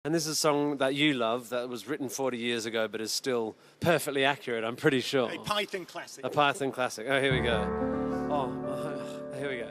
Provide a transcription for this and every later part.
And this is a song that you love that was written 40 years ago but is still perfectly accurate, I'm pretty sure. A Python classic. A Python classic. Oh, here we go. Oh, here we go.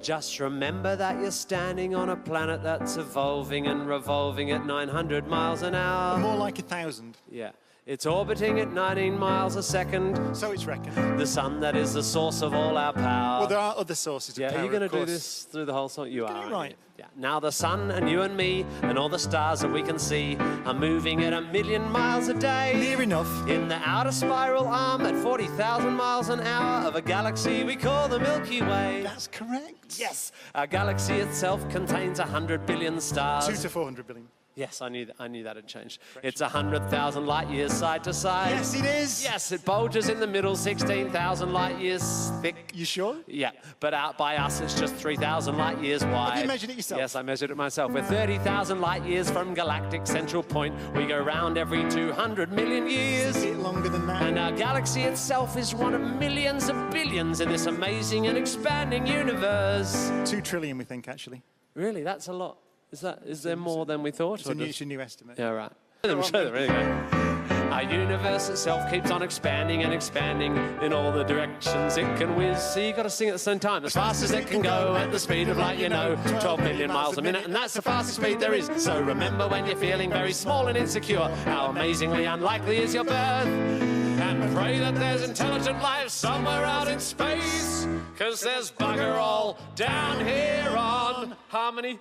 Just remember that you're standing on a planet that's evolving and revolving at 900 miles an hour. More like 1,000. Yeah. It's orbiting at 19 miles a second. So it's reckoned. The sun that is the source of all our power. Well, there are other sources of power. Yeah, are you going to do this through the whole song? You are. Get it right. Yeah. Now the sun and you and me and all the stars that we can see are moving at 1,000,000 miles a day. Near enough. In the outer spiral arm at 40,000 miles an hour of a galaxy we call the Milky Way. That's correct. Yes. Our galaxy itself contains 100 billion stars. 2 to 400 billion. Yes, I knew that had changed. It's 100,000 light years side to side. Yes, it is. Yes, it bulges in the middle, 16,000 light years thick. You sure? Yeah, but out by us, it's just 3,000 light years wide. Have you measured it yourself? Yes, I measured it myself. We're 30,000 light years from galactic central point. We go round every 200 million years. Is it longer than that? And our galaxy itself is one of millions of billions in this amazing and expanding universe. 2 trillion, we think, actually. Really, that's a lot. Is there more than we thought? It's a new estimate. Yeah, right. Show them, there you go. Our universe itself keeps on expanding and expanding in all the directions it can whiz. So you got to sing at the same time. As fast as it can go at the speed of light, 12 million miles a minute, and that's the fastest speed there is. So remember when you're feeling very small and insecure, how amazingly unlikely is your birth. And pray that there's intelligent life somewhere out in space, 'cause there's bugger all down here on Harmony.